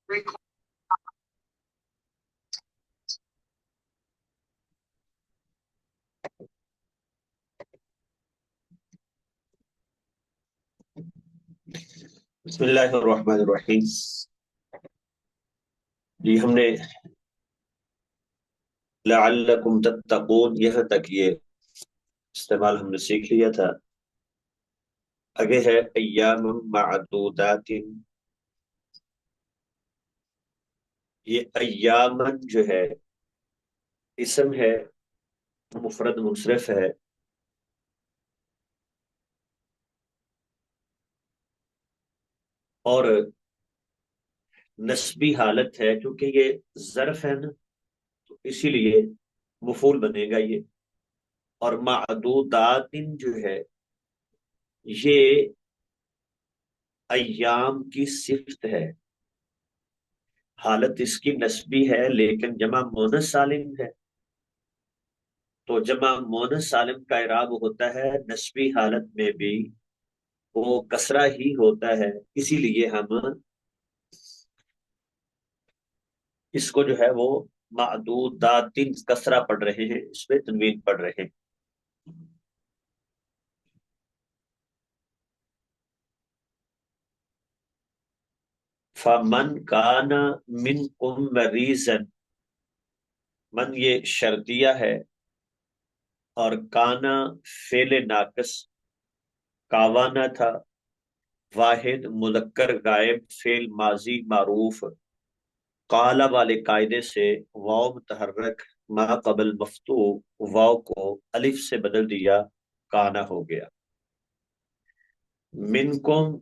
بسم اللہ الرحمن الرحیم. جی ہم نے لعلکم تتقون یہاں تک یہ استعمال ہم نے سیکھ لیا تھا. آگے ہے ایام معدودات. یہ ایامن جو ہے اسم ہے، مفرد منصرف ہے، اور نسبی حالت ہے. کیونکہ یہ ظرف ہے نا، تو اسی لیے مفعول بنے گا یہ. اور معدودات جو ہے یہ ایام کی صفت ہے. حالت اس کی نسبی ہے لیکن جمع مؤنث سالم ہے. تو جمع مؤنث سالم کا اعراب ہوتا ہے نسبی حالت میں بھی وہ کسرہ ہی ہوتا ہے. اسی لیے ہم اس کو جو ہے وہ معدودات کسرہ پڑھ رہے ہیں، اس میں تنوین پڑھ رہے ہیں. فمن کان منکم مریضا، من یہ شرطیہ ہے، اور کانا فعل ناقص، کاوانا تھا، واحد مذکر غائب فعل ماضی معروف. قال والے قاعدے سے واو متحرک ما قبل مفتوح واو کو الف سے بدل دیا، کانا ہو گیا. منکم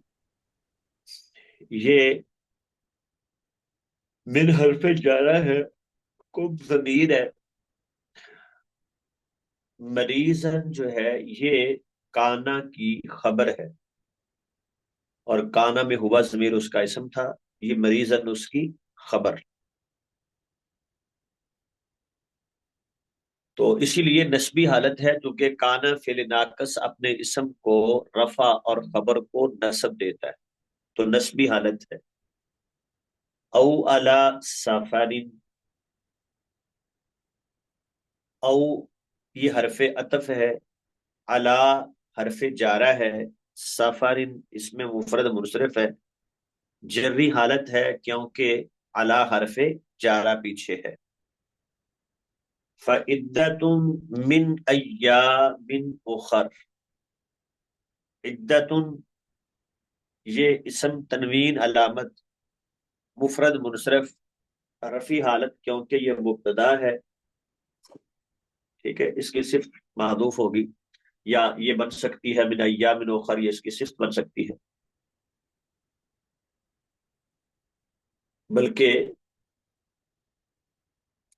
یہ من حرف جارہ ہے، کم ضمیر ہے. مریضن جو ہے یہ کانا کی خبر ہے، اور کانا میں ہوا ضمیر اس کا اسم تھا، یہ مریضن اس کی خبر. تو اسی لیے نسبی حالت ہے کیونکہ کانا فعل ناقص اپنے اسم کو رفع اور خبر کو نصب دیتا ہے، تو نسبی حالت ہے. او علی سفر، او یہ حرف عطف ہے، علی حرف جارہ ہے، سفر اس میں مفرد منصرف ہے، جری حالت ہے کیونکہ علی حرف جارہ پیچھے ہے. فعدۃ من ایام اخر، عدۃ یہ اسم تنوین علامت مفرد منصرف رفیع حالت کیونکہ یہ مبتدا ہے. ٹھیک ہے، اس کی صفت محذوف ہوگی، یا یہ بن سکتی ہے من ایام اخر، یہ اس کی صفت بن سکتی ہے. بلکہ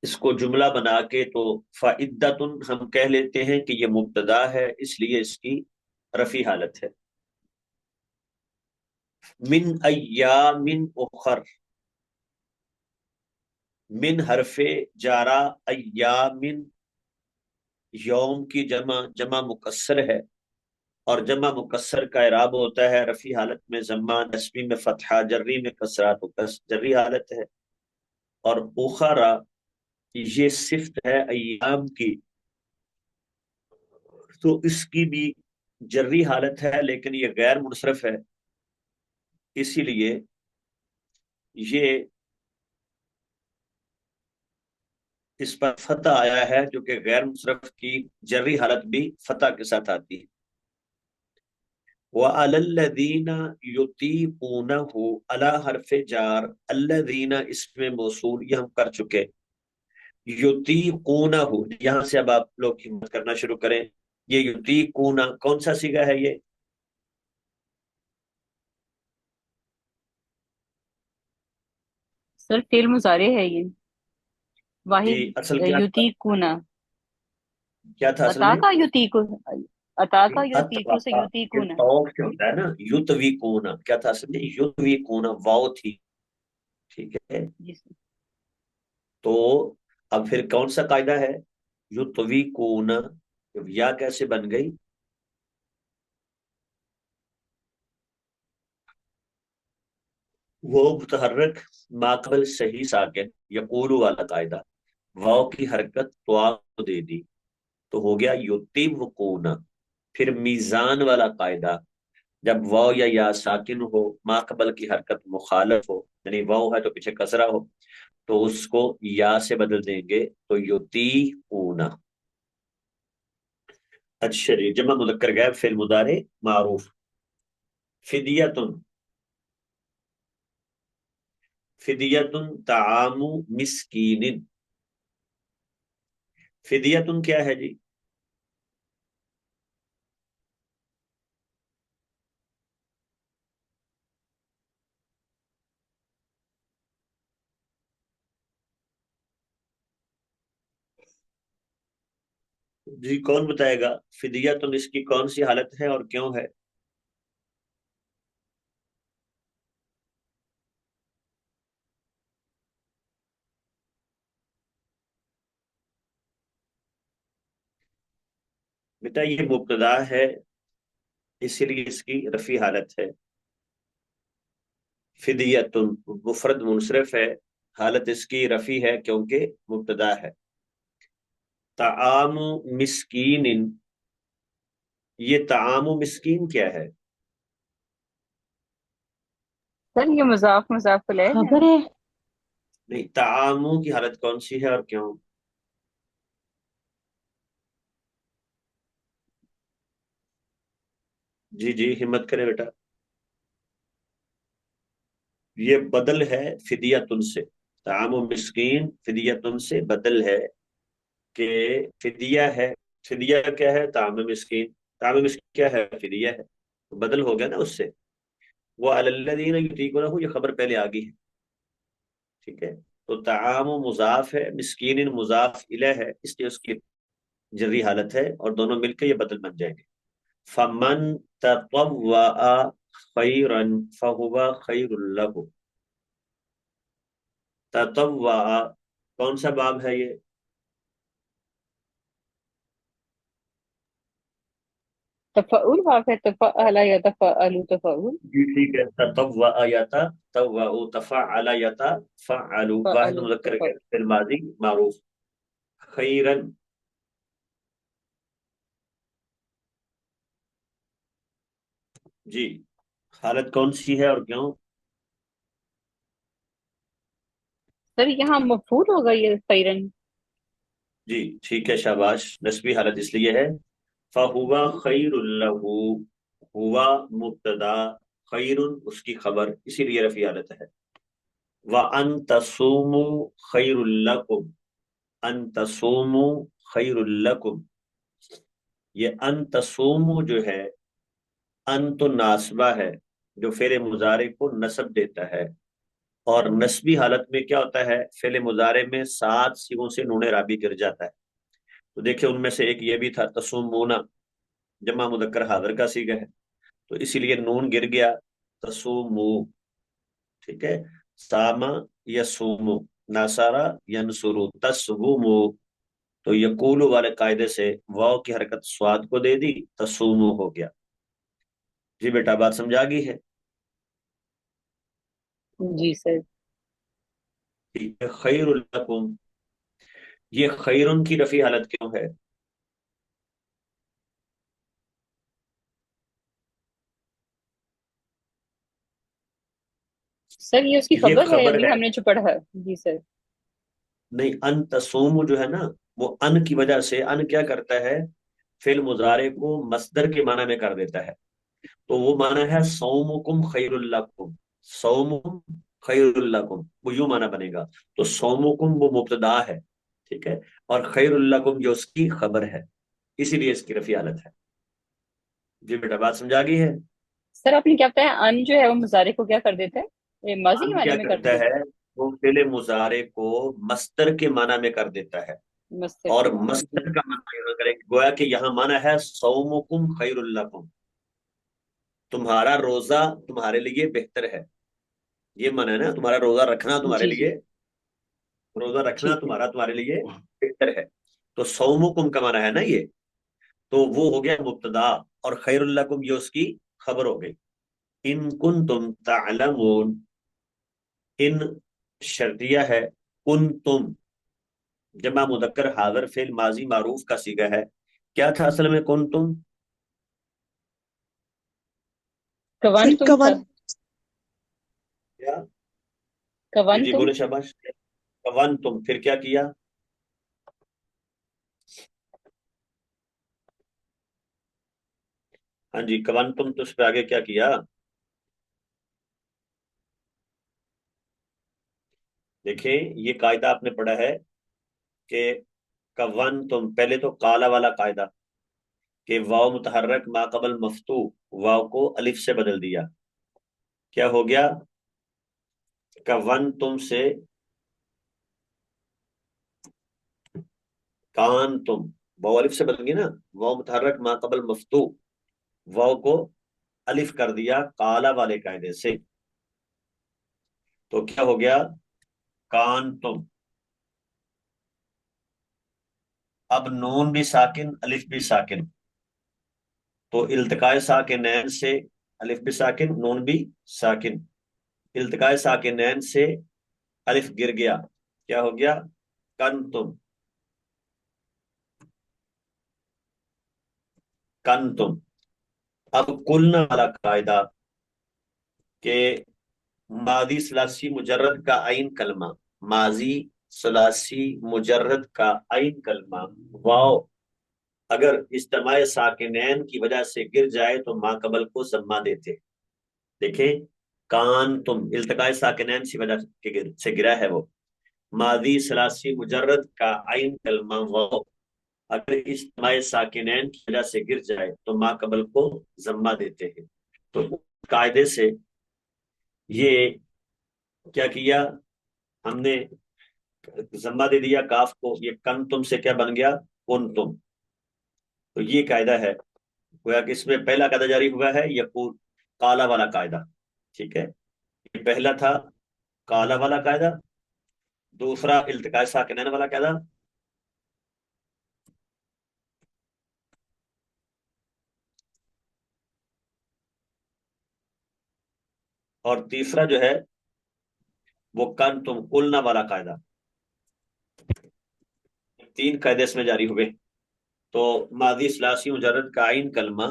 اس کو جملہ بنا کے تو فعدۃ ہم کہہ لیتے ہیں کہ یہ مبتدا ہے، اس لیے اس کی رفیع حالت ہے. من ایام اخر، من حرف جارہ، ایام یوم کی جمع مکسر ہے، اور جمع مکسر کا اعراب ہوتا ہے رفیع حالت میں ضمہ، نسبی میں فتحہ، جری میں کسرہ، تو جری حالت ہے. اور اخرى یہ صفت ہے ایام کی، تو اس کی بھی جری حالت ہے لیکن یہ غیر منصرف ہے، اسی لیے یہ اس پر فتح آیا ہے جو کہ غیر منصرف کی جری حالت بھی فتح کے ساتھ آتی ہے. وَعَلَى الَّذِينَ يُطِيقُونَهُ، علی حرف جار، الذین اس میں موصول، یہ ہم کر چکے. یطیقونہ، یہاں سے اب آپ لوگ ہمت کرنا شروع کریں. یہ یطیقونہ کون سا صیغہ ہے؟ یہ سر فعل مضارع ہے یہ، جی واحد اصل کیا تھا؟ یوتیکونا. کیا تھا اصل عطا میں؟ کا یوتیکو، عطا کا یوتیکو سے اتوقع یہ یوتیکونا. توق سے ہوتا ہے نا، یتویقون کیا تھا اصل میں؟ یتویقون واو تھی. ٹھیک ہے، جی سر. تو اب پھر کون سا قاعدہ ہے؟ یتویقون، یا کیسے بن گئی؟ وہ متحرک ماقبل صحیح ساکن یقول والا قاعدہ، واو کی حرکت تو کو دے دی تو ہو گیا یتیم وقونا. پھر میزان والا قاعدہ، جب واو یا ساکن ہو، ماقبل کی حرکت مخالف ہو، یعنی واو ہے تو پیچھے کسرہ ہو، تو اس کو یا سے بدل دیں گے تو یوتی اونا. اچھا جی، جمع مذکر غائب فعل مضارع معروف. فدیتن، فدیتن طعام مسکین. فدیتن کیا ہے جی؟ جی کون بتائے گا؟ فدیتن اس کی کون سی حالت ہے اور کیوں ہے؟ بیٹا یہ مبتدا ہے، اسی لیے اس کی رفع حالت ہے. فدیتن مفرد منصرف ہے، حالت اس کی رفع ہے کیونکہ مبتدا ہے. طعام مسکین، یہ طعام مسکین کیا ہے؟ سر یہ مضاف مضاف الیہ ہے. خبر ہے. نہیں، طعام کی حالت کون سی ہے اور کیوں؟ جی جی ہمت کرے بیٹا. یہ بدل ہے فدیتن سے. طعام مسکین فدیتن سے بدل ہے کہ فدیہ ہے. فدیہ کیا ہے؟ طعام مسکین. طعام مسکین کیا ہے؟ فدیہ ہے. بدل ہو گیا نا اس سے. وہ علی الذین یطیقونہ، یہ خبر پہلے آ گئی ہے. ٹھیک ہے، تو طعام مضاف ہے، مسکین مضاف الیہ ہے، اس لیے اس کی جری حالت ہے اور دونوں مل کے یہ بدل بن جائیں گے. فمن تطوع خیرا فہو خیر لہ. تطوع کون سا باب ہے یہ؟ تفعول باب ہے، تفعل یا تفعلوا تفعول. جی ٹھیک ہے، تطوع یتا طوع تفعل یتا فعل، واحد فعلوا مذکر ہے تفعل. فی الماضی معروف. خیرا، جی حالت کون سی ہے اور کیوں؟ سر یہاں مفعول ہوگا یہ خیرن. جی ٹھیک ہے شاباش. نسبی حالت اس لیے ہے فہوا خیر لہ، ہوا مبتدا، خیر اس کی خبر، اسی لیے رفع حالت ہے. وَأَن تَصُومُوا خَيْرٌ لَكُمْ، ان تصوموا خیر لکم. یہ ان تصوموا جو ہے، ان تو ناسبہ ہے جو فعل مضارع کو نصب دیتا ہے، اور نسبی حالت میں کیا ہوتا ہے؟ فعل مضارع میں 7 سیغوں سے نون رابی گر جاتا ہے. تو دیکھیں ان میں سے ایک یہ بھی تھا تصومون، جمع مذکر حاضر کا صیغہ ہے، تو اسی لیے نون گر گیا. تصومو، ٹھیک ہے. ساما یسومو، ناصارا ینصرو، تصومو. تو یقول والے قاعدے سے واو کی حرکت سواد کو دے دی، تصومو ہو گیا. جی بیٹا بات سمجھا گئی ہے؟ جی سر. ٹھیک ہے. خیر لکم، یہ خیرن کی رفع حالت کیوں ہے؟ سر یہ اس کی یہ خبر ہے، خبر ابھی ہے. ہم نے جو پڑھا ہے. جی سر. نہیں، ان تصوم جو ہے نا، وہ ان کی وجہ سے ان کیا کرتا ہے؟ فعل مضارع کو مصدر کے معنی میں کر دیتا ہے. تو وہ معنی ہے صومکم خیر لکم، صوم خیر لکم، وہ یوں معنی بنے گا. تو صومکم وہ مبتدا ہے، ٹھیک ہے، اور خیر لکم جو اس کی خبر ہے، اسی لیے اس کی رفع حالت ہے. جی بیٹا بات سمجھا گئی ہے؟ سر آپ نے کیا بتایا، ان جو ہے وہ مضارع کو کیا کر دیتا ہے، یہ ماضی کے ان معنی کیا میں کر کرتا دیتا ہے؟ وہ فعل مضارع کو مصدر کے معنی میں کر دیتا ہے. ہے مستر اور کے معنی. جی مصدر کا معنی یہاں کریں گویا کہ یہاں معنی ہے صومکم خیر لکم، تمہارا روزہ تمہارے لیے بہتر ہے. یہ معنی ہے نا، تمہارا روزہ رکھنا تمہارے جی جی لیے، روزہ رکھنا ٹھیک ہے. تمہارے لیے بہتر ہے. تو صومکم کا معنی ہے نا یہ، تو وہ ہو گیا مبتدا، اور خیر لکم یہ اس کی خبر ہو گئی. ان کنتم تعلمون، ان شرطیہ ہے، کن تم جمع مذکر حاضر فعل ماضی معروف کا صیغہ ہے. کیا تھا اصل میں کن تم؟ کون پھر تم تھا. کون. کیا؟ جی کون جی تم. بولے شاباش. ون تم، پھر کیا کیا؟ ہاں جی کون تم، تو اس پہ آگے کیا کیا؟ دیکھیں یہ قاعدہ آپ نے پڑھا ہے کہ کون تم، پہلے تو کالا والا قاعدہ کہ واو متحرک ما قبل مفتو، واو کو الف سے بدل دیا. کیا ہو گیا؟ کون تم سے کان تم، واو الف سے بدل گئی نا. واو متحرک ما قبل مفتو، واو کو الف کر دیا کالا والے قاعدے سے، تو کیا ہو گیا؟ کان تم. اب نون بھی ساکن الف بھی ساکن، تو التقاء ساکنین سے الف بھی ساکن نون بھی ساکن، التقاء ساکنین سے الف گر گیا، کیا ہو گیا؟ کن تم. کن تم. اب کلنا والا قاعدہ کہ ماضی ثلاثی مجرد کا عین کلمہ، ماضی ثلاثی مجرد کا عین کلمہ واو اگر اجتماع ساکنین کی وجہ سے گر جائے تو ما قبل کو ضمہ دیتے. دیکھیں کان تم التقاء ساکنین کی وجہ سے گرا ہے وہ، ماضی ثلاثی مجرد کا عین کلمہ واو اگر اجتماع ساکنین کی وجہ سے گر جائے تو ما قبل کو ضمہ دیتے ہیں. تو قاعدے سے یہ کیا کیا ہم نے؟ ضمہ دے دیا کاف کو، یہ کن تم سے کیا بن گیا؟ کن تم. تو یہ قاعدہ ہے، گویا کہ اس میں پہلا قاعدہ جاری ہوا ہے یقول کالا والا قاعدہ. ٹھیک ہے، یہ پہلا تھا کالا والا قاعدہ، دوسرا التقاء ساکنین والا قاعدہ، اور تیسرا جو ہے وہ کن تم کلنا والا قاعدہ. تین قاعدے اس میں جاری ہوئے. تو ماضی ثلاثی مجرد کا عین کلمہ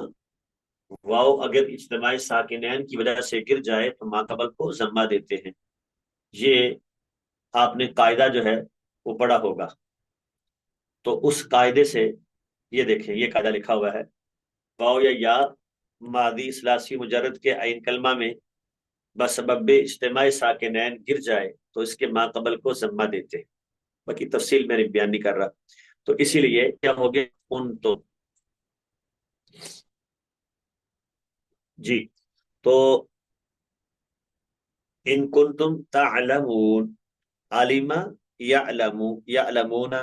واو اگر اجتماع ساکنین کی وجہ سے گر جائے تو ما قبل کو ضمہ دیتے ہیں. یہ آپ نے قاعدہ جو ہے وہ پڑھا ہوگا. تو اس قاعدے سے یہ دیکھیں یہ قاعدہ لکھا ہوا ہے، واو یا ماضی ثلاثی مجرد کے عین کلمہ میں بسبب اجتماع ساکنین گر جائے تو اس کے ما قبل کو ضمہ دیتے. باقی تفصیل میں نے بیان نہیں کر رہا. تو اسی لیے کیا ہو گیا ان تو. جی تو ان کنتم تعلمون، علم یعلم یعلمون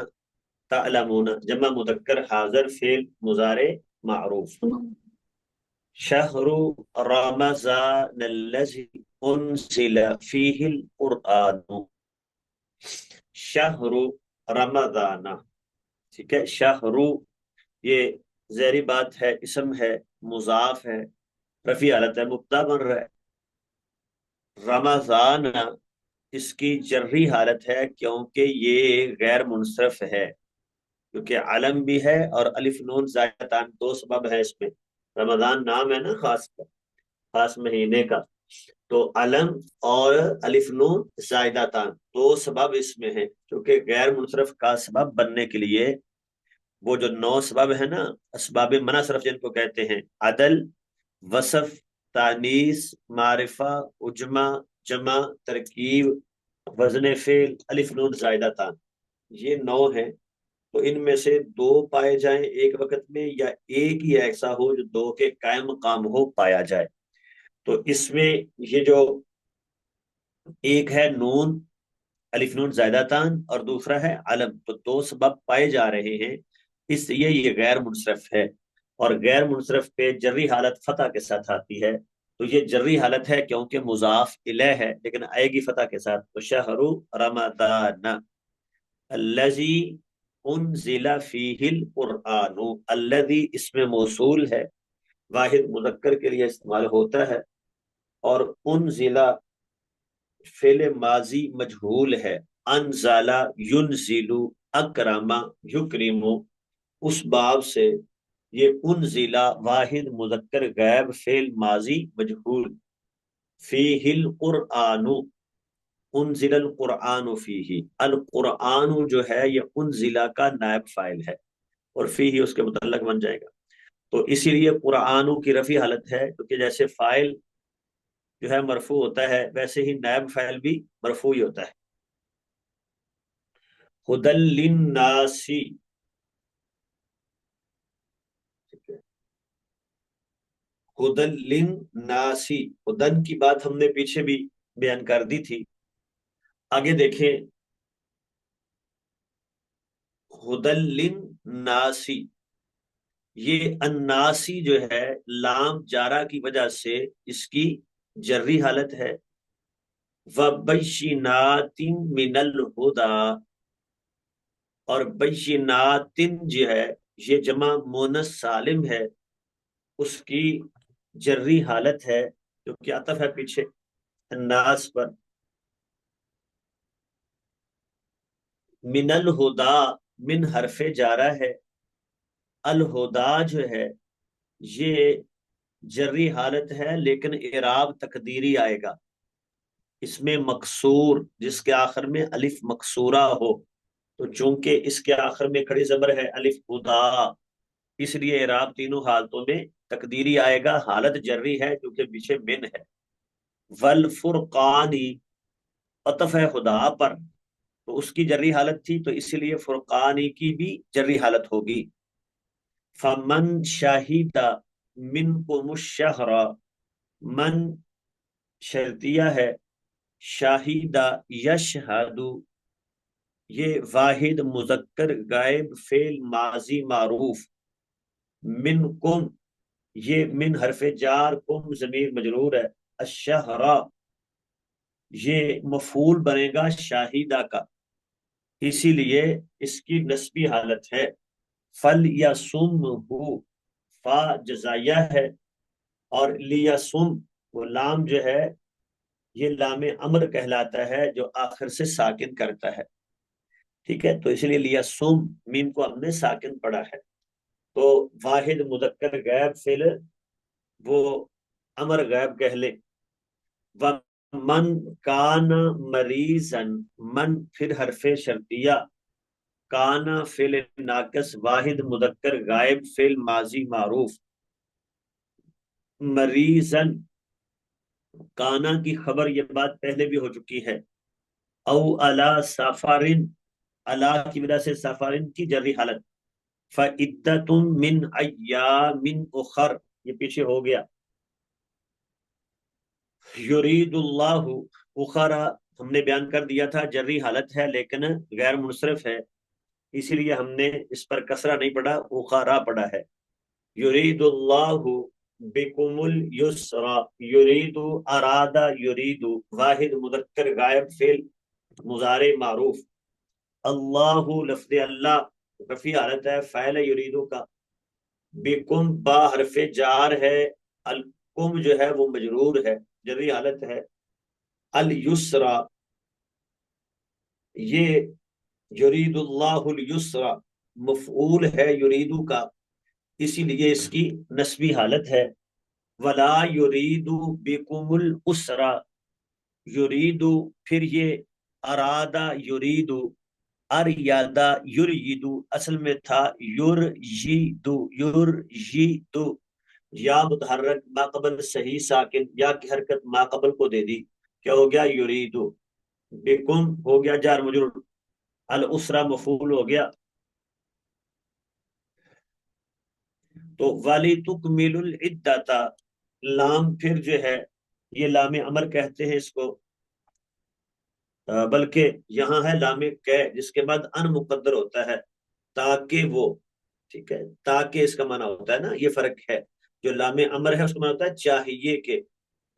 تعلمون جمع مذکر حاضر فعل مضارع معروف. شهر رمضان الذي انزل فيه القرآن، شهر رمضان. ٹھیک ہے، شهر یہ زہری بات ہے، اسم ہے، مضاف ہے، رفیع حالت ہے، مبتدا بن رہا ہے. رمضان اس کی جری حالت ہے کیونکہ یہ غیر منصرف ہے، کیونکہ علم بھی ہے اور الف نون زائدتان، دو سبب ہے اس میں. رمضان نام ہے نا خاص کا، خاص مہینے کا، تو علم اور الف نون زائدتان دو سبب اس میں ہیں. کیونکہ غیر منصرف کا سبب بننے کے لیے وہ جو 9 سبب ہے نا، اسباب منع صرف جن کو کہتے ہیں، عدل، وصف، تانیث، معرفہ، اجمع، جمع، ترکیب، وزن فعل، الف نون زائدہ تان، یہ 9 ہیں. تو ان میں سے 2 پائے جائیں ایک وقت میں، یا ایک ہی ایسا ہو جو 2 کے قائم مقام ہو پایا جائے. تو اس میں یہ جو ایک ہے نون، الف نون زائدہ تان، اور دوسرا ہے علم، تو 2 سبب پائے جا رہے ہیں، اس لیے یہ غیر منصرف ہے. اور غیر منصرف پہ جری حالت فتح کے ساتھ آتی ہے، تو یہ جری حالت ہے کیونکہ مضاف الیہ ہے لیکن آئے گی فتح کے ساتھ. تو شہر رمضان الذی انزل فیہ القرآن، الذی اس میں موصول ہے، واحد مذکر کے لیے استعمال ہوتا ہے، اور انزل فعل ماضی مجہول ہے، انزلہ ینزلو، اکرما یکرمو، اس باب سے یہ انزلہ واحد مذکر غیب فعل ماضی مجہول، فیہ القرآن، انزل القرآن فیہ، القرآن جو ہے یہ انزلہ کا نائب فاعل ہے، اور فیہ اس کے متعلق بن جائے گا۔ تو اسی لیے قرآن کی رفع حالت ہے، کیونکہ جیسے فاعل جو ہے مرفوع ہوتا ہے ویسے ہی نائب فاعل بھی مرفوع ہی ہوتا ہے۔ ہدل للناس، ہدل للناس، ہدن کی بات ہم نے پیچھے بھی بیان کر دی تھی۔ آگے دیکھیں، ہدل للناس، یہ الناسی جو ہے لام جارہ کی وجہ سے اس کی جری حالت ہے، وَبَيِّنَاتٍ مِّنَ الْهُدَىٰ، اور بینات جو ہے یہ جمع مونث سالم ہے، اس کی جری حالت ہے جو کہ عطف ہے پیچھے الناس پر۔ من الہدا، من حرف جارہ ہے، الہدا جو ہے یہ جری حالت ہے لیکن اعراب تقدیری آئے گا، اس میں مکسور جس کے آخر میں الف مکسورہ ہو، تو چونکہ اس کے آخر میں کھڑی زبر ہے الف ہدا، اس لیے اعراب تینوں حالتوں میں تقدیری آئے گا، حالت جری ہے کیونکہ پیچھے من ہے۔ والفرقانی، عطف ہے خدا پر، تو اس کی جری حالت تھی تو اسی لیے فرقانی کی بھی جری حالت ہوگی۔ فمن شاہد منکم الشہر، من شرطیہ ہے، شاہدہ یشہد، یہ واحد مذکر غائب فعل ماضی معروف، منکم، یہ من حرف جار، کم ضمیر مجرور ہے، الشہرا یہ مفعول بنے گا شاہدہ کا، اسی لیے اس کی نسبی حالت ہے۔ فل یا سم ہو، فا جزائیہ ہے، اور لیا سم، وہ لام جو ہے یہ لام امر کہلاتا ہے جو آخر سے ساکن کرتا ہے، ٹھیک ہے، تو اس لیے لیا سم میم کو ہم نے ساکن پڑھا ہے، تو واحد مذکر غائب فعل وہ امر غائب کہہ لے۔ ومن کان مریضن، من پھر حرف شرطیہ، کانا فعل ناقص واحد مذکر غائب فعل ماضی معروف، مریضن کانا کی خبر، یہ بات پہلے بھی ہو چکی ہے، او علی سافارن، علی کی وجہ سے سافارن کی جری حالت، فعدۃ من ایام اخر، یہ پیچھے ہو گیا، یرید اللہ، اخرا ہم نے بیان کر دیا تھا جری حالت ہے لیکن غیر منصرف ہے، اسی لیے ہم نے اس پر کسرہ نہیں پڑھا، اخرا پڑھا ہے۔ یرید اللہ بکم اليسر، یرید ارادہ یرید واحد مذکر غائب فعل مضارع معروف، اللہ لفظ اللہ رفیع حالت ہے فاعل یریدو کا، بکم با حرف جار ہے، الکم جو ہے وہ مجرور ہے جری حالت ہے، الیسرا یہ یرید اللہ الیسرا مفعول ہے یریدو کا، اسی لیے اس کی نسبی حالت ہے۔ ولا یرید بکم الاسرا، یریدو پھر یہ ارادہ یریدو، اریادہ یریدو اصل میں تھا یرجیدو، یرجیدو، یا متحرک ما قبل صحیح ساکن، یا کی حرکت ما قبل کو دے دی، کیا ہو گیا یریدو، بکم ہو گیا جار مجرور، الاسرا مفعول ہو گیا، تو والی تکمل العدۃ، لام پھر جو ہے یہ لام امر کہتے ہیں اس کو، بلکہ یہاں ہے لام کہ جس کے بعد ان مقدر ہوتا ہے، تاکہ وہ، ٹھیک ہے، تاکہ اس کا معنی ہوتا ہے نا، یہ فرق ہے، جو لام امر ہے اس کا معنی ہوتا ہے چاہیے کہ،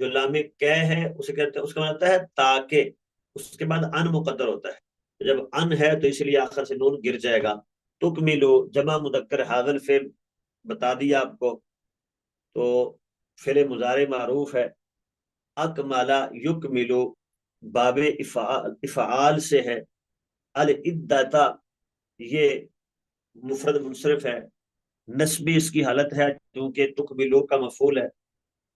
جو لام کہ ہے اسے کہتے ہیں اس کا معنی ہوتا ہے تاکہ، اس کے بعد ان مقدر ہوتا ہے، جب ان ہے تو اس لیے آخر سے نون گر جائے گا۔ تکملو جمع مذکر حاضر فعل بتا دیا آپ کو، تو فعل مضارع معروف ہے، اکملا یکملو، باب افعال سے ہے. العدتا یہ مفرد منصرف ہے، نسبی اس کی حالت ہے کیونکہ تقبلو کا مفعول ہے.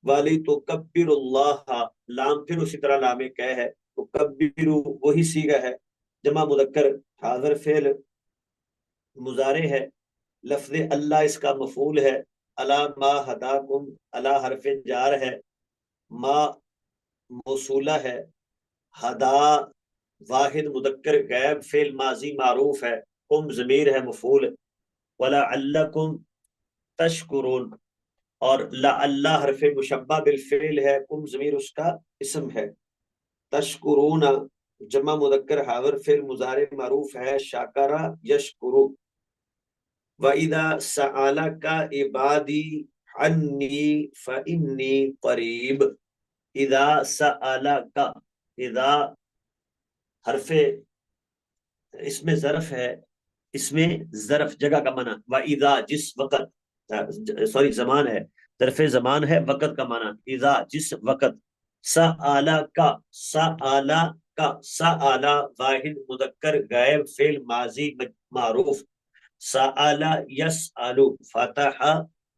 والی تو کبر اللہ، لام پھر اسی طرح لام کہ ہے، تو کبرو وہی صیغہ ہے، جمع مذکر حاضر فعل مضارع ہے. لفظ اللہ اس کا مفعول ہے. الا ما ہداکم، الا حرف جار ہے، ما موصولہ ہے، ہدا واحد مذکر غیب فعل ماضی معروف ہے، کم ضمیر ہے مفعول. ولعلکم تشکرون، اور لعلہ حرف مشبہ بالفعل ہے، کم ضمیر اس کا اسم ہے. تشکرون جمع مذکر حاضر فعل مضارع معروف ہے، شاکرہ یشکرو. وَإِذَا سَأَلَكَ عِبَادِي عَنِّي فَإِنِّي قَرِيب. اذا سألک، اذا حرف اس میں ظرف ہے، اس میں ظرف جگہ کا معنی، وَإِذَا جس وقت، سوری زمان ہے، ظرف زمان ہے، وقت کا معنی اذا جس وقت. سألک، سألک، سأل واحد مذکر غائب فعل ماضی معروف. سأل یسأل، فتح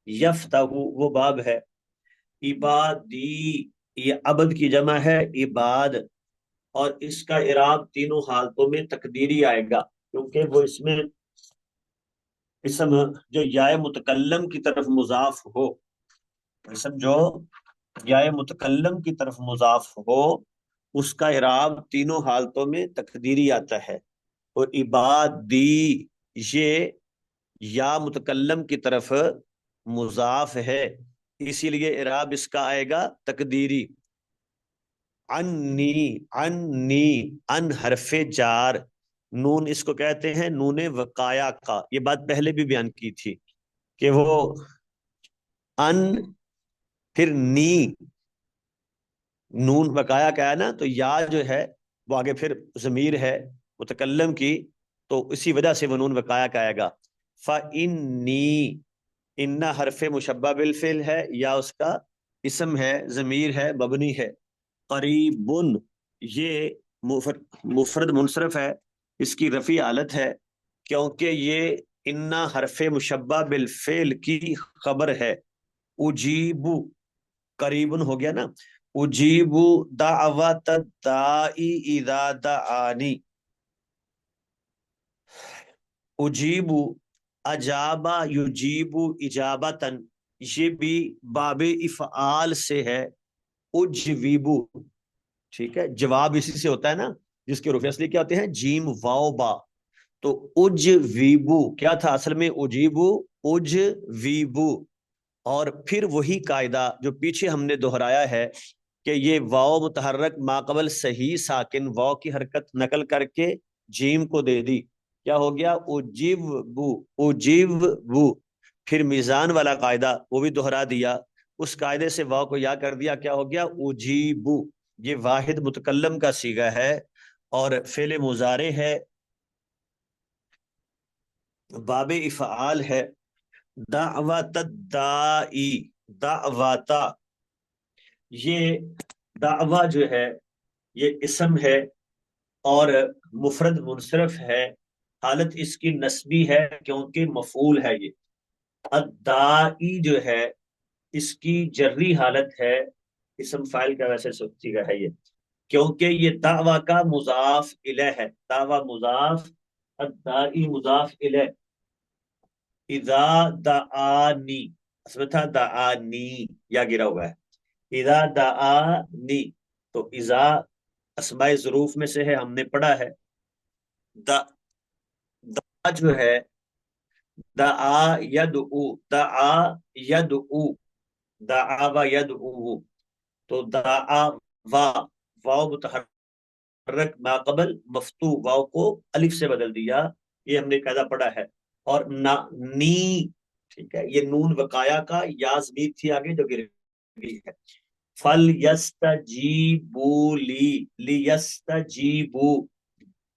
یفتح وہ باب ہے. عبادی یہ عبد کی جمع ہے عباد، اور اس کا اعراب تینوں حالتوں میں تقدیری آئے گا، کیونکہ وہ اس میں اسم جو یائے متکلم کی طرف مضاف ہو، اسم جو یائے متکلم کی طرف مضاف ہو اس کا اعراب تینوں حالتوں میں تقدیری آتا ہے. اور عبادی یہ یا متکلم کی طرف مضاف ہے، اسی لیے اعراب اس کا آئے گا تقدیری. عنی، عنی، ان حرف جار، نون اس کو کہتے ہیں نون وقایا کا، یہ بات پہلے بھی بیان کی تھی کہ وہ ان پھر نی، نون وقایا کا ہے نا، تو یا جو ہے وہ آگے پھر ضمیر ہے متکلم کی، تو اسی وجہ سے وہ نون وقایا کا آئے گا. فَإِنِّي، ان حرف مشبہ بالفعل ہے، یا اس کا اسم ہے، ضمیر ہے، مبنی ہے. قریبن یہ مفرد منصرف ہے، اس کی رفع حالت ہے کیونکہ یہ انا حرف مشبہ بالفعل کی خبر ہے. اجیب قریبن ہو گیا نا. اجیب دعوت الدائی اذا دعانی. اجیب اجابا یجیب اجابتن، یہ بھی باب افعال سے ہے. اجویبو، ٹھیک ہے، جواب اسی سے ہوتا ہے نا، جس کے رفع اصلی کیا ہوتے ہیں جیم واو با. تو اجویبو کیا تھا اصل میں اجیبو، اجویبو. اور پھر وہی قاعدہ جو پیچھے ہم نے دہرایا ہے کہ یہ واو متحرک ماقبل صحیح ساکن واو کی حرکت نقل کر کے جیم کو دے دی، کیا ہو گیا اجیبو، اجیبو. پھر میزان والا قاعدہ وہ بھی دہرا دیا، اس قاعدے سے واو کو یا کر دیا، کیا ہو گیا اجیبو. یہ واحد متکلم کا صیغہ ہے اور فعل مضارع ہے، باب افعال ہے. دعوت الدائی، دعوتا یہ دعوہ جو ہے یہ اسم ہے اور مفرد منصرف ہے، حالت اس کی نسبی ہے کیونکہ مفعول ہے. یہ الدائی جو ہے اس کی جری حالت ہے، اسم فاعل کا ویسے صیغہ ہے یہ، کیونکہ یہ دعویٰ کا مضاف الیہ ہے، دعویٰ مضاف، الدائی مضاف الیہ. اذا دعانی، اس میں تھا دعانی، یا گرا ہوا ہے، اذا دعانی. تو اذا اسماء ظروف میں سے ہے، ہم نے پڑھا ہے. دعا جو ہے دعا یدعو، دعا یدعو، دعا و یدعو. تو دعا و واو متحرک ما قبل مفتو واو کو الف سے بدل دیا، یہ ہم نے قاعدہ پڑھا ہے. اور نی، ٹھیک ہے، یہ نون وقایا کا یا ضمیر تھی آگے جو گر گئی ہے. فل یستجیبو لی، لیستجیبو،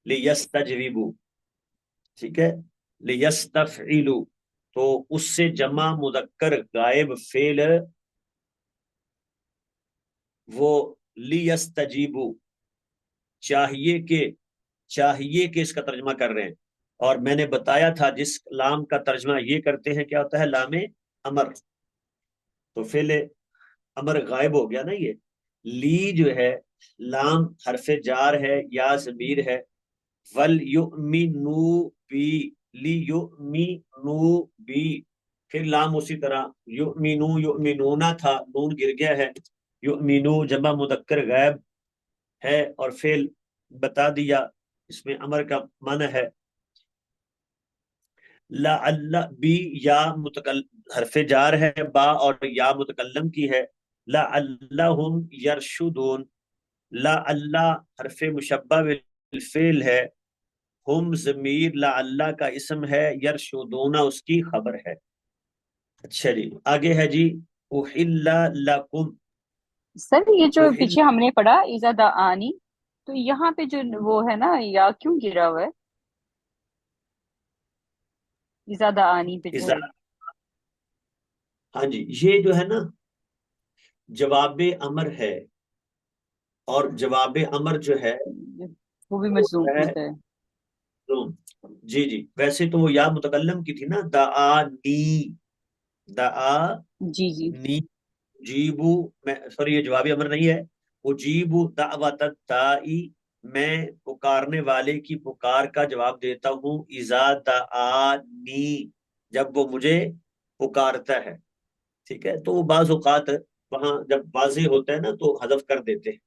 لیستجیبو، ٹھیک ہے، لیستفعلوا. تو اس سے جمع مذکر غائب فعل وہ لیستجیبو، چاہیے کہ اس کا ترجمہ کر رہے ہیں، اور میں نے بتایا تھا جس لام کا ترجمہ یہ کرتے ہیں کیا ہوتا ہے، لام امر، تو فعل امر غائب ہو گیا نا یہ. لی جو ہے لام حرف جار ہے یا ضمیر ہے، ول یؤمنو بی، لی یؤمنو بی، پھر لام اسی طرح یؤمنو یؤمنونا تھا، نون گر گیا ہے، یؤمنو جمع مذکر غائب ہے، اور فعل بتا دیا اس میں امر کا معنی ہے. لعل بی یا حرف جار ہے، با اور یا متکلم کی ہے. لعلہم یرشدون، لعل حرف مشبہ بالفعل ہے، ہم ضمیر لعل کا اسم ہے، یرشدون اس کی خبر ہے. اچھا جی آگے ہے جی احل لکم. سر یہ جو احل پیچھے ہم نے پڑھا ایزا دعانی، تو یہاں پہ جو وہ ہے نا یا کیوں گرا ہوا ہے ایزا دعانی پہ جو اذا، ہے؟ ہاں جی یہ جو ہے نا جواب امر ہے، اور جواب امر جو ہے وہ بھی وہ مجزوم ہے ہوتا ہے؟ جی جی ویسے تو وہ یا متکلم کی تھی نا، دعانی، جی جی. دعانی جیبو، میں سوری یہ جوابی امر نہیں ہے، اجیبو دعوت الدائی، میں پکارنے والے کی پکار کا جواب دیتا ہوں، اذا دعانی جب وہ مجھے پکارتا ہے. ٹھیک ہے، تو بعض اوقات وہاں جب واضح ہوتا ہے نا تو حذف کر دیتے ہیں.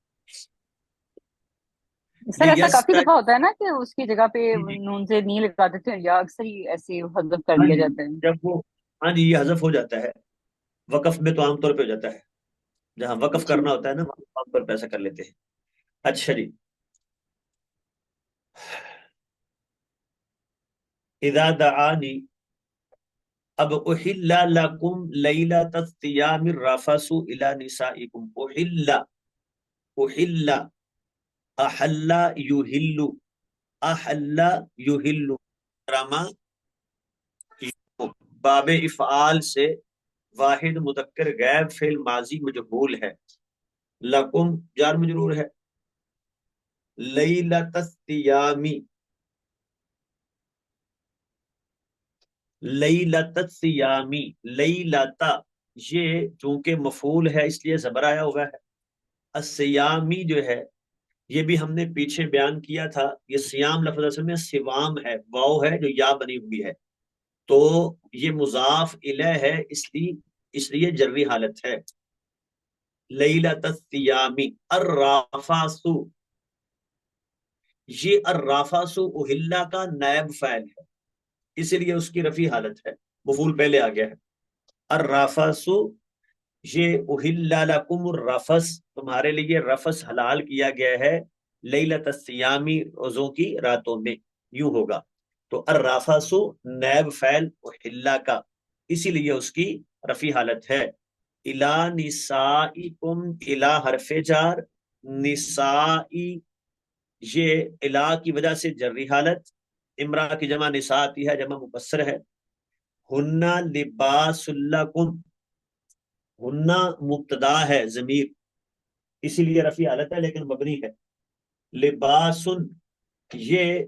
سر ایسا کافی لیست، دفعہ ہوتا ہے نا کہ اس کی جگہ پہ جی جی نون سے نہیں لگا دیتے ہیں، یا اکثر ہی ایسے حذف کر ہاں دیا جی جاتا ہے. جب وہ، ہاں جی یہ حذف ہو جاتا ہے، وقف میں تو عام طور پہ ہو جاتا ہے، جہاں وقف جی. کرنا ہوتا ہے نا وہاں عام طور پہ ایسا کر لیتے ہیں. اچھا جی اذا دعانی، اب احل لکم لیلۃ الصیام الرفث الی نسائکم. احل، احل یحل، احل یحل، رما، باب افعال سے واحد مذکر غیر فعل ماضی مجہول ہے، لکم جار مجرور ہے، لیلۃ الصیام، لیلۃ الصیام، لیلۃ یہ چونکہ مفعول ہے اس لیے زبر آیا ہوا ہے. الصیامی جو ہے یہ بھی ہم نے پیچھے بیان کیا تھا، یہ سیام لفظ اصل میں سوام ہے، واو ہے جو یا بنی ہوئی ہے، تو یہ مضاف الیہ ہے، اس لیے جری حالت ہے. لیلۃ الصیام، الرافاس، یہ الرافاس اہلا کا نائب فاعل ہے، اس لیے اس کی رفیع حالت ہے، مفعول پہلے آ گیا ہے. الرافاس، یہ اہل لکم الرفس، تمہارے لیے رفس حلال کیا گیا ہے، لیلۃ الصیامی روزوں کی راتوں میں، یوں ہوگا. تو الرفس نیب فعل اہل کا، اسی لیے اس کی رفیع حالت ہے. الا نسائکم، الا حرف جار، نسائی یہ الا کی وجہ سے جری حالت، امرا کی جمع نساء آتی ہے، جمع مکسر ہے. ہن لباس لکم، ہننا مبتدا ہے ضمیر، اسی لیے رفیع حالت ہے لیکن مبنی ہے. لباسن یہ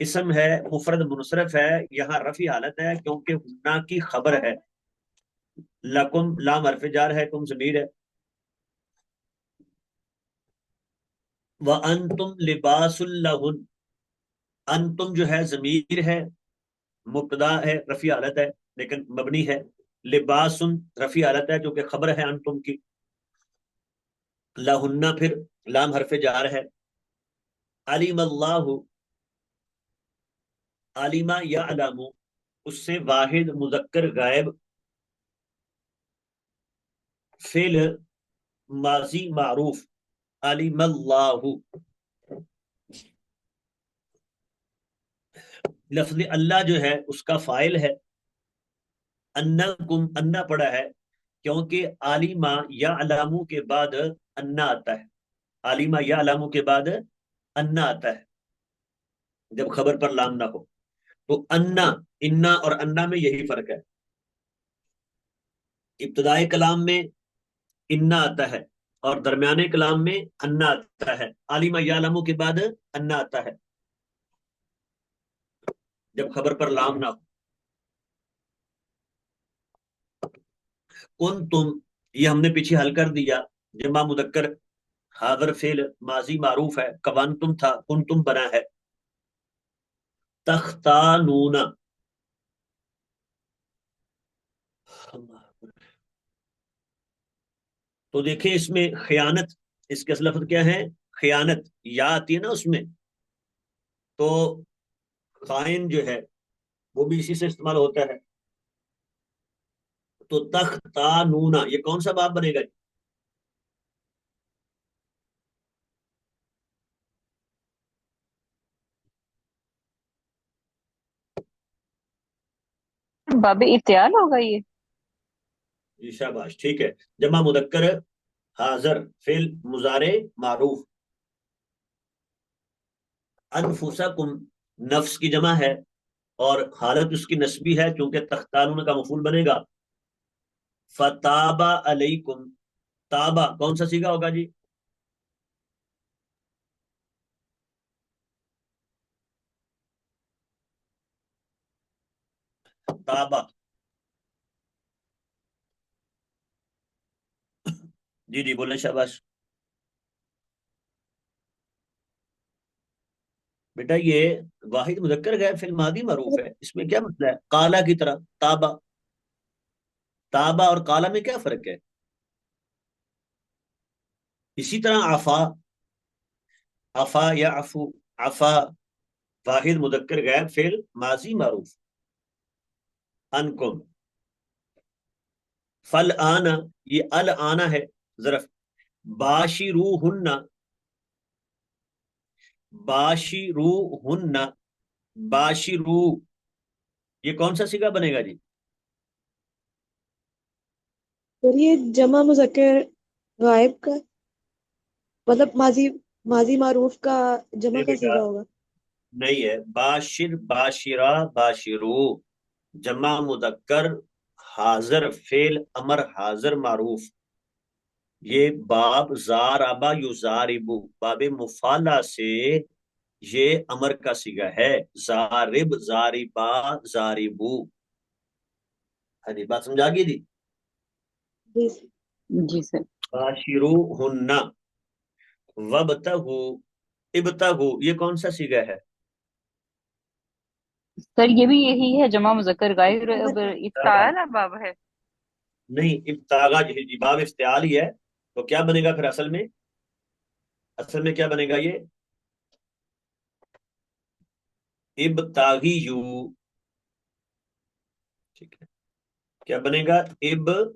اسم ہے مفرد منصرف ہے، یہاں رفیع حالت ہے کیونکہ ہننا کی خبر ہے. لکم لام حرف جار ہے، تم ضمیر ہے. وانتم لباس لہن، انتم جو ہے ضمیر ہے، مبتدا ہے رفیع حالت ہے لیکن مبنی ہے. لباسن رفیع حالت ہے کیونکہ خبر ہے انتم کی. لہن پھر لام حرف جار ہے. علیم اللہ، عالمہ یا علامو اس سے واحد مذکر غائب فعل ماضی معروف، علیم اللہ، لفظ اللہ جو ہے اس کا فاعل ہے. انکم انا پڑا ہے کیونکہ عالمہ یا علامو کے بعد انا آتا ہے، عالمہ یا علامو کے بعد انا آتا ہے جب خبر پر لام نہ ہو. تو انا اور انا میں یہی فرق ہے. ابتدائی کلام میں انا آتا ہے اور درمیانے کلام میں انا آتا ہے، عالم یعلم کے بعد انا آتا ہے جب خبر پر لام نہ ہو۔ کن تم، یہ ہم نے پیچھے حل کر دیا، جمع مذکر حاضر فعل ماضی معروف ہے، کون تم تھا، کن تم بنا ہے۔ تختانون، تو دیکھیں اس میں خیانت، اس کے لفظ کیا ہے؟ خیانت، یا آتی ہے نا اس میں، تو خائن جو ہے وہ بھی اسی سے استعمال ہوتا ہے۔ تو تختانون یہ کون سا باب بنے گا؟ باب ابتیال ہوگا یہ؟ جی شاباش، ٹھیک ہے۔ جمع مذکر حاضر فعل مضارع معروف، انفسکم نفس کی جمع ہے اور حالت اس کی نسبی ہے کیونکہ تختانون کا مفعول بنے گا۔ فتابا علیکم، تابا کون سا سیگا ہوگا جی؟ تابا، جی جی بولیں شاباش بیٹا۔ یہ واحد مذکر غیر فعل ماضی معروف ہے، اس میں کیا مسئلہ ہے؟ کالا کی طرح تابا، تابا اور کالا میں کیا فرق ہے؟ اسی طرح عفا، عفا یا عفو، عفا واحد مذکر غیر فعل ماضی معروف، انکم، فل آنا یہ ال آنا ہے ظرف، باشروہن، باشروہن، باشرو یہ کون سا صیغہ بنے گا جی؟ پھر یہ جمع مذکر غائب کا مطلب ماضی معروف کا جمع نہیں کا بیٹا، صیغہ ہوگا۔ نہیں ہے، باشر باشرہ باشرو، جمع مذکر حاضر فعل امر حاضر معروف، یہ باب زاربا یزاربو، باب مفالہ سے یہ امر کا صیغہ ہے، زارب زاربا زاربو۔ ہاں جی، بات سمجھا گئی تھی؟ جی جی سر۔ باشرو ہن، وبتغو، ابتغو یہ کون سا صیغہ ہے؟ سر یہ بھی یہی ہے، جمع مذکر غائب، امر کا افتعال باب ہے۔ نہیں، ابتغا جی باب افتعال ہی ہے، تو کیا بنے گا پھر اصل میں؟ اصل میں کیا بنے گا یہ؟ ابتغیو، ٹھیک ہے، کیا بنے گا؟ ابتغیو،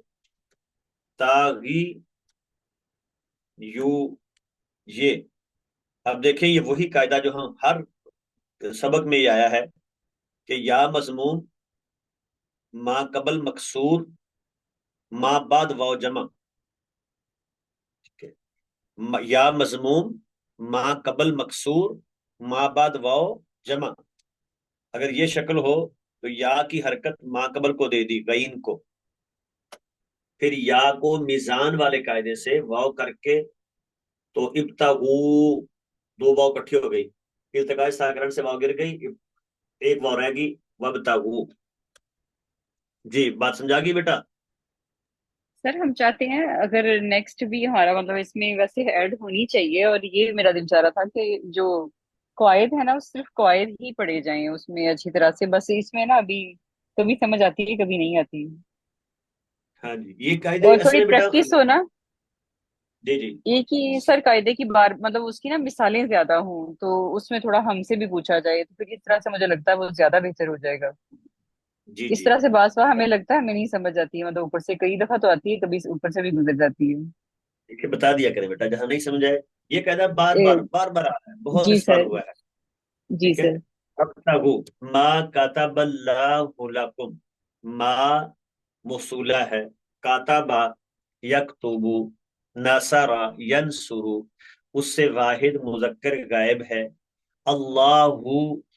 یہ اب دیکھیں یہ وہی قاعدہ جو ہم ہر سبق میں یہ آیا ہے کہ یا مضموم ما قبل مکسور ما بعد واو جمع، ٹھیک ہے، یا مضموم ما قبل مکسور ما بعد واو جمع، اگر یہ شکل ہو تو یا کی حرکت ما قبل کو دے دی غین کو، پھر یا کو میزان والے قاعدے سے واو کر کے، تو ابتغو دو واو اکٹھی ہو گئی، التقاء ساکنین سے واو گر گئی، ایک واو رہ گئی، وابتغو۔ جی بات سمجھا گئی بیٹا؟ سر ہم چاہتے ہیں اگر نیکسٹ بھی ہمارا مطلب اس میں ویسے ایڈ ہونی چاہیے، اور یہ میرا دل چاہ رہا تھا کہ جو قواعد ہے نا وہ صرف قواعد ہی پڑھے جائیں اس میں اچھی طرح سے، بس اس میں نا ابھی کبھی سمجھ آتی ہے کبھی نہیں آتی، ہاں جی، یہ قاعدے اور اصل تھوڑی میں بیٹا، پریکٹس ہو نا، جی جی ایک ہی سر قاعدے کی بار مطلب اس کی نا مثالیں زیادہ ہوں تو اس میں تھوڑا ہم سے بھی پوچھا جائے تو پھر اس طرح سے مجھے لگتا ہے وہ زیادہ بہتر ہو جائے گا۔ جی اس جی، طرح سے بعض بار ہمیں لگتا ہے ہمیں نہیں سمجھ آتی ہے، مطلب اوپر سے کئی دفعہ تو آتی ہے، کبھی اوپر سے بھی گزر جاتی ہے۔ ٹھیک ہے، بتا دیا کریں بیٹا جہاں نہیں سمجھائے، یہ قاعدہ بار اے، بار بار بار آ رہا ہے، بہت جی استعمال سر، ہوا ہے، جی ٹھیک ہے۔ سر۔ ابتغو ما کتب اللہ لکم، ما موصولہ ہے، کاتبہ یکتبو، نصر ینصرو، اس سے واحد مذکر غائب ہے، اللہ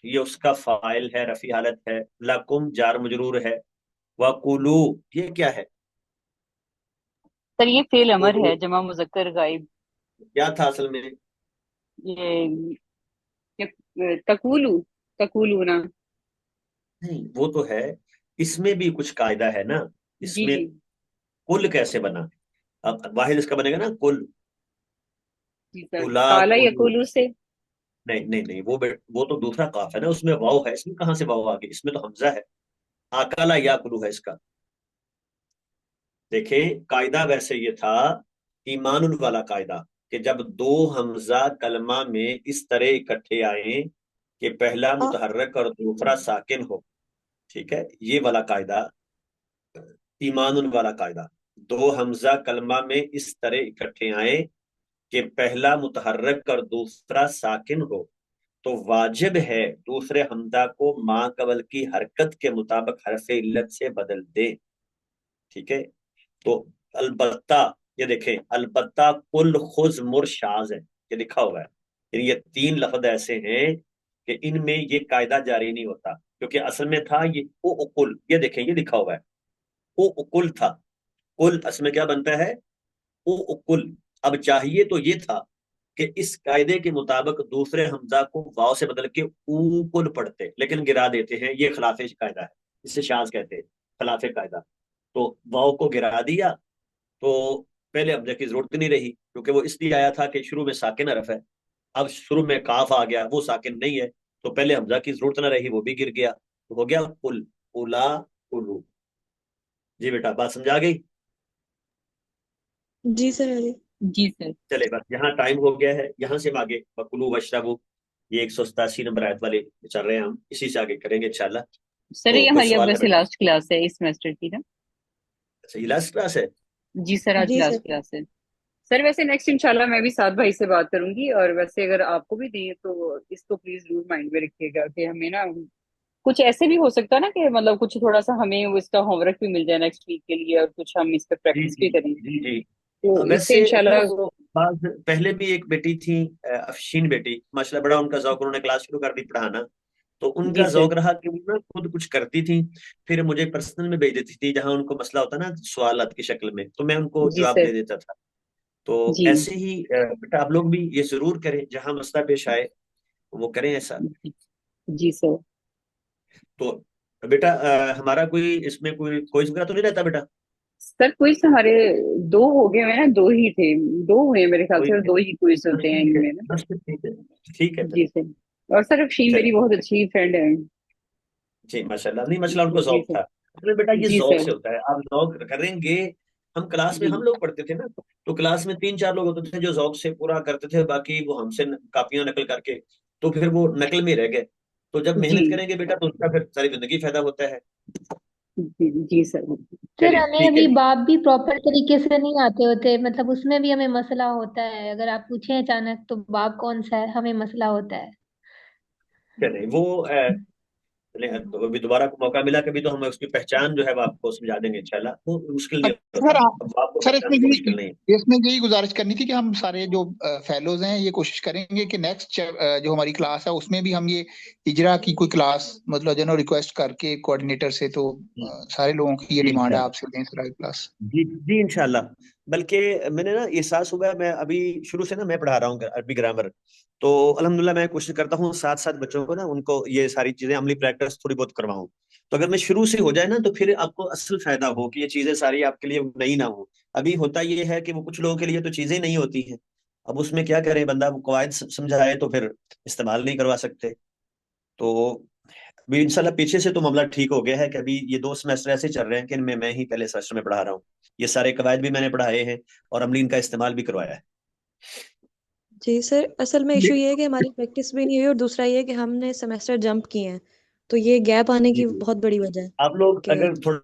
یہ اس کا فاعل ہے، رفیع حالت ہے، لکم جار مجرور ہے، وقلو یہ کیا ہے؟ سر یہ فعل امر تو ہے، جمع مذکر غائب. کیا تھا اصل میں؟ یہ تقولو، تقولونا. نہیں وہ تو ہے، اس میں بھی کچھ قاعدہ ہے نا. اس جی میں جی کل کیسے بنا؟ اب واحد اس کا بنے گا نا کل. جی سر، کلا کالا کلو. یقولو سے. نہیں نہیں نہیں، وہ تو دوسرا قاف ہے نا، اس میں واو ہے. اس میں کہاں سے واو آ گئی؟ اس میں تو حمزہ ہے. آکالا یا کلو ہے اس کا. دیکھیں قاعدہ ویسے یہ تھا ایمان والا قاعدہ، کہ جب دو حمزہ کلمہ میں اس طرح اکٹھے آئیں کہ پہلا آ, متحرک اور دوسرا ساکن ہو. ٹھیک ہے، یہ والا قاعدہ ایمان والا قاعدہ. دو حمزہ کلمہ میں اس طرح اکٹھے آئیں کہ پہلا متحرک اور دوسرا ساکن ہو تو واجب ہے دوسرے حمزہ کو ما قبل کی حرکت کے مطابق حرف علت سے بدل دے. ٹھیک ہے، تو البتہ یہ دیکھیں، البتہ کل خز مر شاذ ہے، یہ لکھا ہوا ہے. یعنی یہ تین لفظ ایسے ہیں کہ ان میں یہ قاعدہ جاری نہیں ہوتا، کیونکہ اصل میں تھا یہ او اقل. یہ دیکھیں یہ لکھا ہوا ہے او اقل تھا. کل اصل میں کیا بنتا ہے؟ او اقل. اب چاہیے تو یہ تھا کہ اس قاعدے کے مطابق دوسرے حمزہ کو واو سے بدل کے اوقل پڑھتے، لیکن گرا دیتے ہیں. یہ خلاف قاعدہ ہے، اسے شاذ کہتے ہیں، خلاف قاعدہ. تو واو کو گرا دیا تو پہلے حمزے کی ضرورت نہیں رہی، کیونکہ وہ اس لیے آیا تھا کہ شروع میں ساکن حرف ہے. اب شروع میں کاف آ گیا، وہ ساکن نہیں ہے، تو پہلے حمزہ کی ضرورت نہ رہی، وہ بھی گر گیا، تو ہو گیا قل، اولا قلو. جی بیٹا بات سمجھا گئی؟ جی سر علی. جی سر. چلے بس یہاں ٹائم ہو گیا ہے، یہاں سے ہم آگے بکلو وشربو، یہ 187 نمبر آیت والے چل رہے ہیں، ہم اسی سے آگے کریں گے انشاءاللہ. سر تو یہ کوئی ہماری اب سوال ہے ویسے بیٹا؟ لاسٹ کلاس ہے اس سیمسٹر کی نا. اچھا یہ لاسٹ کلاس ہے. جی سر آج جی سر. لاسٹ کلاس ہے. سر ویسے نیکسٹ انشاءاللہ میں بھی سعد بھائی سے بات کروں گی، اور ویسے اگر آپ کو بھی دیں تو اس کو پلیز ضرور مائنڈ میں رکھیے گا کہ ہمیں نا کچھ ایسے بھی ہو سکتا ہے نا کہ مطلب کچھ تھوڑا سا ہمیں اس کا ہوم ورک بھی مل جائے نیکسٹ ویک کے لیے، اور کچھ ہم اس پہ جی پریکٹس جی بھی کریں، جی جی. تو اس سے ویسے انشاءاللہ. وہ بعض پہلے بھی ایک بیٹی تھی، افشین بیٹی، ماشاءاللہ بڑا ان کا ذوق، انہوں نے کلاس شروع کر دی پڑھانا. تو ان جی کا سر. ذوق رہا کہ وہ نا خود کچھ کرتی تھی، پھر مجھے پرسنل میں بھیج دیتی تھی جہاں ان کو مسئلہ ہوتا نا سوالات کی شکل میں، تو میں ان کو جی جواب سر. دے دیتا تھا. تو جی ایسے ہی بیٹا آپ لوگ بھی یہ ضرور کریں، جہاں مسئلہ پیش آئے وہ کریں ایسا. جی سر. تو بیٹا ہمارا کوئی اس میں کوئی وغیرہ تو نہیں رہتا بیٹا؟ سر کوئز ہمارے دو ہو گئے ہیں نا، دو ہی تھے، دو ہوئے ہیں میرے خیال کوئی سے، اور دو ہی کوئز بس ہوتے ہیں ٹھیک ان ہے، میں نا. بس پھر ٹھیک ہے. ٹھیک ہے پھر. جی سر. اور سر افشین چلے میری بہت اچھی فرینڈ ہے. جی ماشاء اللہ، نہیں ماشاء اللہ ان کو جی ذوق سر. تھا. اصل میں بیٹا یہ جی ذوق سر. سے ہوتا ہے، آپ ذوق کریں گے. ہم کلاس میں جی ہم لوگ پڑھتے تھے نا، تو کلاس میں 3 4 لوگ ہوتے تھے جو ذوق سے پورا کرتے تھے، باقی وہ ہم سے کاپیاں نقل کر کے، تو پھر وہ نقل میں رہ گئے. تو جب جی محنت کریں گے بیٹا تو اس کا پھر ساری زندگی فائدہ ہوتا ہے. جی جی سر. سر چلیے ہمیں ٹھیک ہے ابھی جی. باب بھی پراپر طریقے سے نہیں آتے ہوتے، مطلب اس میں بھی ہمیں مسئلہ ہوتا ہے، اگر آپ پوچھیں اچانک تو باب کون سا ہے ہمیں مسئلہ ہوتا ہے. چلیں وہ ابھی دوبارہ کو موقع ملا کبھی تو ہم اس کی پہچان جو ہے وہ آپ کو سمجھا دیں گے انشاءاللہ. وہ مشکل نہیں سر ہوتا، اب آپ کو سر پہچاننا مشکل نہیں ہے. اس میں یہی گزارش کرنی تھی کہ ہم سارے جو فیلوز ہیں یہ کوشش کریں گے کہ نیکسٹ جو ہماری کلاس ہے اس میں بھی ہم یہ اجرا کی کوئی کلاس مطلب جو نا ریکویسٹ کر کے کوآرڈینیٹر سے، تو سارے لوگوں کی یہ جی ڈیمانڈ ہے انشاءاللہ. آپ سے دیں سر کلاس. جی جی انشاءاللہ. بلکہ میں نے نا احساس ہوا ہے، میں ابھی شروع سے نا میں پڑھا رہا ہوں عربی گرامر، تو الحمدللہ میں کوشش کرتا ہوں ساتھ ساتھ بچوں کو نا ان کو یہ ساری چیزیں عملی پریکٹس تھوڑی بہت کرواؤں. تو اگر میں شروع سے ہو جائے نا تو پھر آپ کو اصل فائدہ ہو کہ یہ چیزیں ساری آپ کے لیے نئی نہ ہو. ابھی ہوتا یہ ہے کہ وہ کچھ لوگوں کے لیے تو چیزیں نہیں ہوتی ہیں، اب اس میں کیا کرے بندہ، وہ قواعد سمجھائے تو پھر استعمال نہیں کروا سکتے. تو ابھی انشاءاللہ پیچھے سے تو معاملہ ٹھیک ہو گیا ہے کہ ابھی یہ 2 سیمسٹر ایسے چل رہے ہیں کہ ان میں ہی پہلے سیمسٹر میں پڑھا رہا ہوں. یہ سارے قواعد بھی میں نے پڑھائے ہیں اور عملی ان کا استعمال بھی کروایا ہے. جی سر، اصل میں ایشو یہ ہے کہ ہماری پریکٹس بھی نہیں ہوئی، اور دوسرا یہ ہے کہ ہم نے سیمسٹر جمپ کیے ہیں، تو یہ گیپ آنے جی کی جی بہت بڑی وجہ ہے آپ لوگ کہ اگر تھوڑا